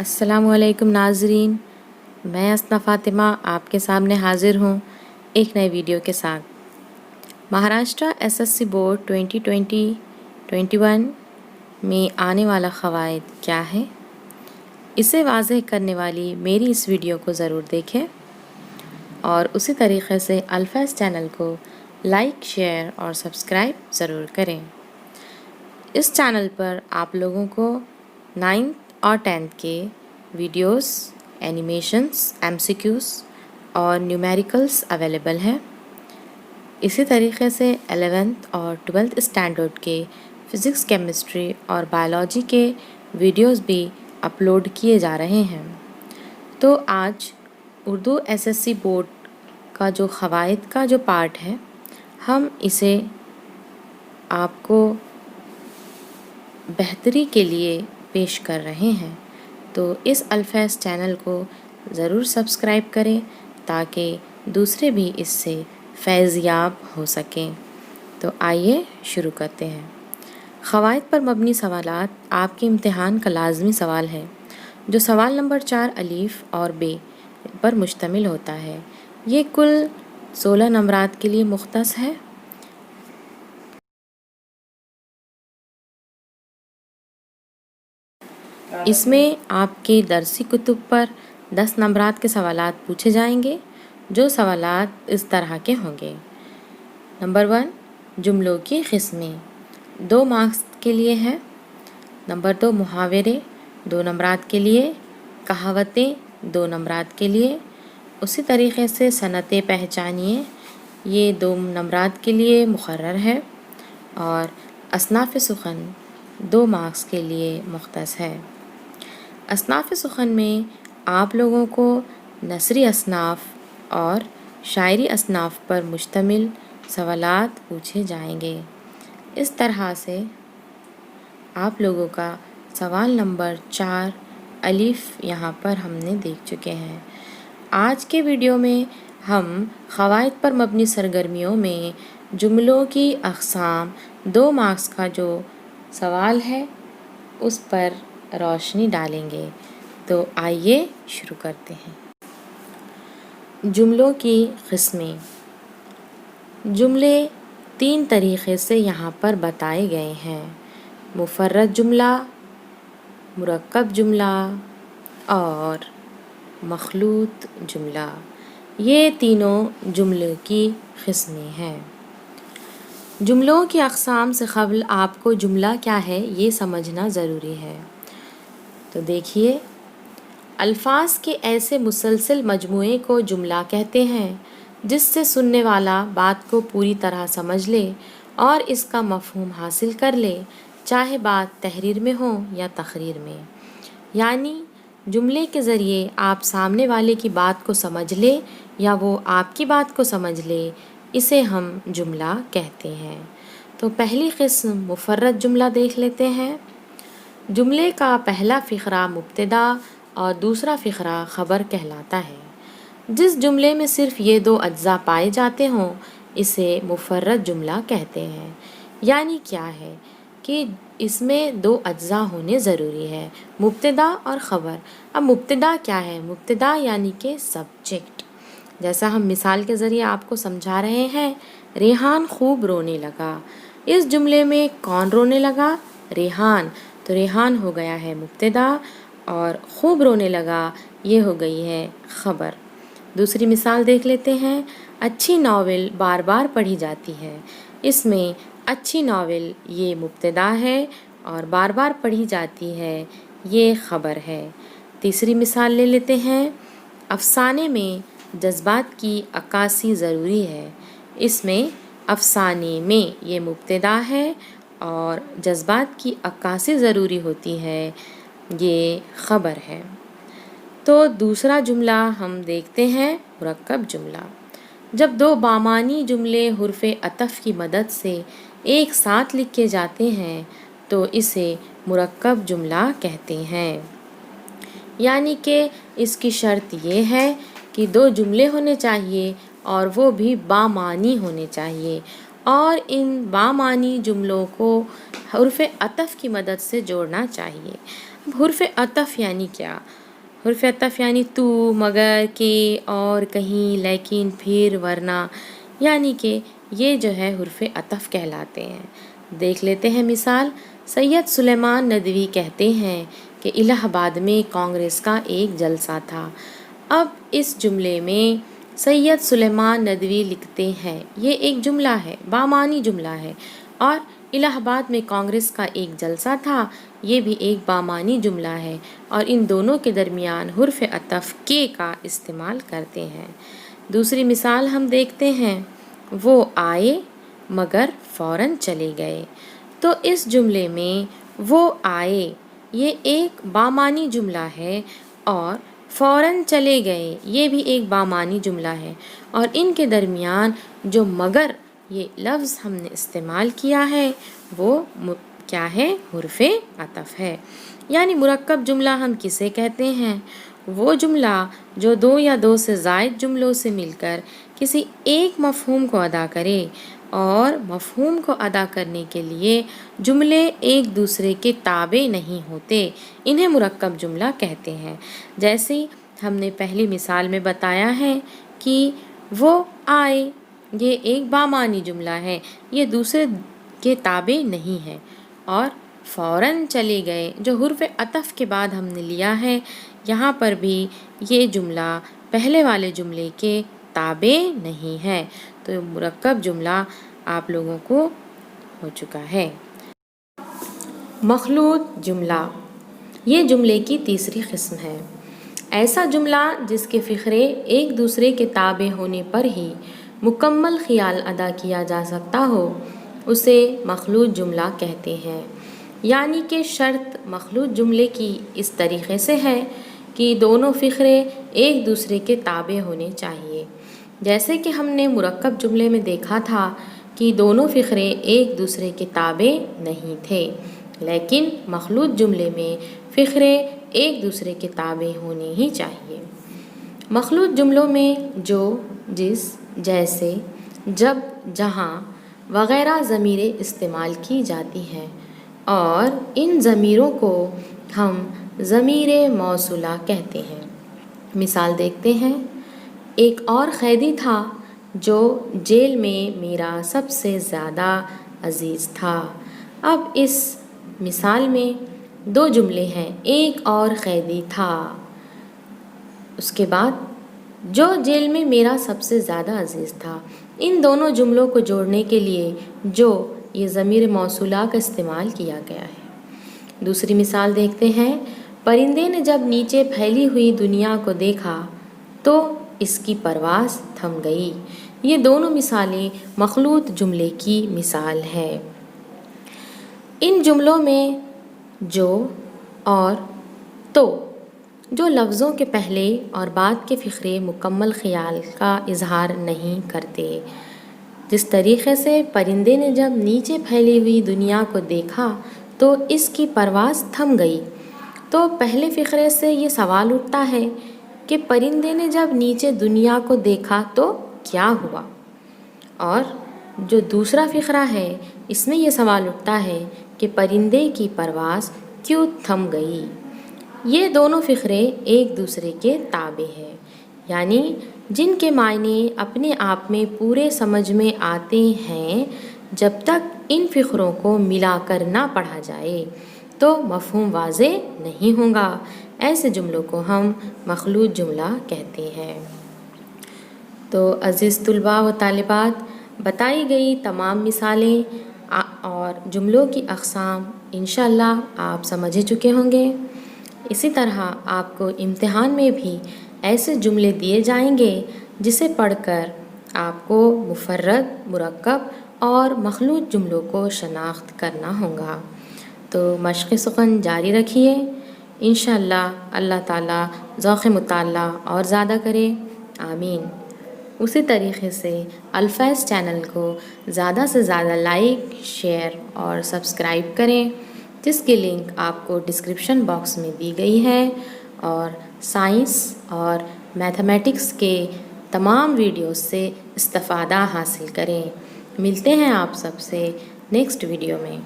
السلام علیکم ناظرین، میں اسنا فاطمہ آپ کے سامنے حاضر ہوں ایک نئے ویڈیو کے ساتھ۔ Maharashtra S S C board 2020-21 میں آنے والا قواعد کیا ہے، اسے واضح کرنے والی میری اس ویڈیو کو ضرور دیکھیں اور اسی طریقے سے الفیض چینل کو لائک، شیئر اور سبسکرائب ضرور کریں۔ اس چینل پر آپ لوگوں کو 9th اور 10th کے videos, animations, M C Qs اور نیومیریکلز اویلیبل ہیں۔ اسی طریقے سے 11th اور 12th اسٹینڈرڈ کے فزکس، کیمسٹری اور بایولوجی کے ویڈیوز بھی اپلوڈ کیے جا رہے ہیں۔ تو آج Urdu S S C board کا جو قواعد کا جو پارٹ ہے، ہم اسے آپ کو بہتری کے لیے پیش کر رہے ہیں، تو اس الفیض چینل کو ضرور سبسکرائب کریں تاکہ دوسرے بھی اس سے فیض یاب ہو سکیں۔ تو آئیے شروع کرتے ہیں۔ قواعد پر مبنی سوالات آپ کے امتحان کا لازمی سوال ہے، جو سوال نمبر 4 الف اور ب پر مشتمل ہوتا ہے۔ یہ کل 16 نمبرات کے لیے مختص ہے۔ اس میں آپ کے درسی کتب پر 10 نمبرات کے سوالات پوچھے جائیں گے، جو سوالات اس طرح کے ہوں گے۔ نمبر 1، جملوں کی قسمیں 2 مارکس کے لیے ہے۔ نمبر 2، محاورے 2 نمبرات کے لیے، کہاوتیں 2 نمبرات کے لیے۔ اسی طریقے سے صنعتیں پہچانیے، یہ 2 نمبرات کے لیے مقرر ہے، اور اصناف سخن 2 مارکس کے لیے مختص ہے۔ اصناف سخن میں آپ لوگوں کو نثری اصناف اور شاعری اصناف پر مشتمل سوالات پوچھے جائیں گے۔ اس طرح سے آپ لوگوں کا سوال نمبر 4 الف یہاں پر ہم نے دیکھ چکے ہیں۔ آج کے ویڈیو میں ہم قواعد پر مبنی سرگرمیوں میں جملوں کی اقسام 2 مارکس کا جو سوال ہے اس پر روشنی ڈالیں گے۔ تو آئیے شروع کرتے ہیں۔ جملوں کی قسمیں۔ جملے 3 طریقے سے یہاں پر بتائے گئے ہیں: مفرد جملہ، مرکب جملہ اور مخلوط جملہ۔ یہ تینوں جملوں کی قسمیں ہیں۔ جملوں کی اقسام سے قبل آپ کو جملہ کیا ہے یہ سمجھنا ضروری ہے۔ تو دیکھیے، الفاظ کے ایسے مسلسل مجموعے کو جملہ کہتے ہیں جس سے سننے والا بات کو پوری طرح سمجھ لے اور اس کا مفہوم حاصل کر لے، چاہے بات تحریر میں ہو یا تقریر میں۔ یعنی جملے کے ذریعے آپ سامنے والے کی بات کو سمجھ لے یا وہ آپ کی بات کو سمجھ لے، اسے ہم جملہ کہتے ہیں۔ تو پہلی قسم مفرد جملہ دیکھ لیتے ہیں۔ جملے کا پہلا فقرہ مبتدا اور دوسرا فقرہ خبر کہلاتا ہے۔ جس جملے میں صرف یہ 2 اجزاء پائے جاتے ہوں اسے مفرد جملہ کہتے ہیں۔ یعنی کیا ہے کہ اس میں 2 اجزاء ہونے ضروری ہے، مبتدا اور خبر۔ اب مبتدا کیا ہے؟ مبتدا یعنی کہ سبجیکٹ۔ جیسا ہم مثال کے ذریعے آپ کو سمجھا رہے ہیں، ریحان خوب رونے لگا۔ اس جملے میں کون رونے لگا؟ ریحان۔ تو ریحان ہو گیا ہے مبتدا اور خوب رونے لگا یہ ہو گئی ہے خبر۔ دوسری مثال دیکھ لیتے ہیں۔ اچھی ناول بار بار پڑھی جاتی ہے۔ اس میں اچھی ناول یہ مبتدا ہے اور بار بار پڑھی جاتی ہے یہ خبر ہے۔ تیسری مثال لے لیتے ہیں۔ افسانے میں جذبات کی عکاسی ضروری ہے۔ اس میں افسانے میں یہ مبتدا ہے اور جذبات کی عکاسی ضروری ہوتی ہے یہ خبر ہے۔ تو دوسرا جملہ ہم دیکھتے ہیں، مرکب جملہ۔ جب 2 بامعنی جملے حرف عطف کی مدد سے ایک ساتھ لکھے جاتے ہیں تو اسے مرکب جملہ کہتے ہیں۔ یعنی کہ اس کی شرط یہ ہے کہ 2 جملے ہونے چاہیے اور وہ بھی بامعنی ہونے چاہیے، اور ان بامعنی جملوں کو حرف عطف کی مدد سے جوڑنا چاہیے۔ حرف عطف یعنی کیا؟ حرف عطف یعنی تو، مگر، کہ، اور، کہیں، لیکن، پھر، ورنہ، یعنی کہ یہ جو ہے حرف عطف کہلاتے ہیں۔ دیکھ لیتے ہیں مثال۔ سید سلیمان ندوی کہتے ہیں کہ الہ آباد میں کانگریس کا ایک جلسہ تھا۔ اب اس جملے میں سید سلیمان ندوی لکھتے ہیں، یہ ایک جملہ ہے، بامعنی جملہ ہے، اور الہ آباد میں کانگریس کا ایک جلسہ تھا، یہ بھی ایک بامعنی جملہ ہے، اور ان دونوں کے درمیان حرف عطف کے کا استعمال کرتے ہیں۔ دوسری مثال ہم دیکھتے ہیں، وہ آئے مگر فوراً چلے گئے۔ تو اس جملے میں وہ آئے یہ ایک بامعنی جملہ ہے، اور فوراً چلے گئے یہ بھی ایک بامعنی جملہ ہے، اور ان کے درمیان جو مگر یہ لفظ ہم نے استعمال کیا ہے وہ کیا ہے؟ حرف عطف ہے۔ یعنی مرکب جملہ ہم کسے کہتے ہیں؟ وہ جملہ جو دو یا دو سے زائد جملوں سے مل کر کسی ایک مفہوم کو ادا کرے، اور مفہوم کو ادا کرنے کے لیے جملے ایک دوسرے کے تابع نہیں ہوتے، انہیں مرکب جملہ کہتے ہیں۔ جیسے ہم نے پہلی مثال میں بتایا ہے کہ وہ آئے، یہ ایک بامعنی جملہ ہے، یہ دوسرے کے تابع نہیں ہے، اور فوراً چلے گئے جو حرف عطف کے بعد ہم نے لیا ہے، یہاں پر بھی یہ جملہ پہلے والے جملے کے تابع نہیں ہے، تو مرکب جملہ آپ لوگوں کو ہو چکا ہے۔ مخلوط جملہ یہ جملے کی تیسری قسم ہے۔ ایسا جملہ جس کے فقرے ایک دوسرے کے تابع ہونے پر ہی مکمل خیال ادا کیا جا سکتا ہو، اسے مخلوط جملہ کہتے ہیں۔ یعنی کہ شرط مخلوط جملے کی اس طریقے سے ہے کہ دونوں فقرے ایک دوسرے کے تابع ہونے چاہیے۔ جیسے کہ ہم نے مرکب جملے میں دیکھا تھا کہ دونوں فقرے ایک دوسرے کے تابع نہیں تھے، لیکن مخلوط جملے میں فقرے ایک دوسرے کے تابع ہونے ہی چاہیے۔ مخلوط جملوں میں جو، جس، جیسے، جب، جہاں وغیرہ ضمیریں استعمال کی جاتی ہیں، اور ان ضمیروں کو ہم ضمیر موصولہ کہتے ہیں۔ مثال دیکھتے ہیں۔ ایک اور قیدی تھا جو جیل میں میرا سب سے زیادہ عزیز تھا۔ اب اس مثال میں دو جملے ہیں، ایک اور قیدی تھا، اس کے بعد جو جیل میں میرا سب سے زیادہ عزیز تھا۔ ان دونوں جملوں کو جوڑنے کے لیے جو یہ ضمیر موصولہ کا استعمال کیا گیا ہے۔ دوسری مثال دیکھتے ہیں۔ پرندے نے جب نیچے پھیلی ہوئی دنیا کو دیکھا تو اس کی پرواز تھم گئی۔ یہ دونوں مثالیں مخلوط جملے کی مثال ہے۔ ان جملوں میں جو اور تو جو لفظوں کے پہلے اور بعد کے فقرے مکمل خیال کا اظہار نہیں کرتے۔ جس طریقے سے پرندے نے جب نیچے پھیلی ہوئی دنیا کو دیکھا تو اس کی پرواز تھم گئی، تو پہلے فقرے سے یہ سوال اٹھتا ہے کہ پرندے نے جب نیچے دنیا کو دیکھا تو کیا ہوا، اور جو دوسرا فقرہ ہے اس میں یہ سوال اٹھتا ہے کہ پرندے کی پرواز کیوں تھم گئی۔ یہ دونوں فقرے ایک دوسرے کے تابع ہیں، یعنی جن کے معنی اپنے آپ میں پورے سمجھ میں آتے ہیں، جب تک ان فقروں کو ملا کر نہ پڑھا جائے تو مفہوم واضح نہیں ہوگا۔ ایسے جملوں کو ہم مخلوط جملہ کہتے ہیں۔ تو عزیز طلباء و طالبات، بتائی گئی تمام مثالیں اور جملوں کی اقسام انشاءاللہ آپ سمجھ چکے ہوں گے۔ اسی طرح آپ کو امتحان میں بھی ایسے جملے دیے جائیں گے جسے پڑھ کر آپ کو مفرد، مرکب اور مخلوط جملوں کو شناخت کرنا ہوگا۔ تو مشق سخن جاری رکھیے، انشاءاللہ اللہ تعالیٰ ذوق مطالعہ اور زیادہ کرے، آمین۔ اسی طریقے سے الفیض چینل کو زیادہ سے زیادہ لائک، شیئر اور سبسکرائب کریں، جس کی لنک آپ کو ڈسکرپشن باکس میں دی گئی ہے، اور سائنس اور میتھمیٹکس کے تمام ویڈیوز سے استفادہ حاصل کریں۔ ملتے ہیں آپ سب سے نیکسٹ ویڈیو میں۔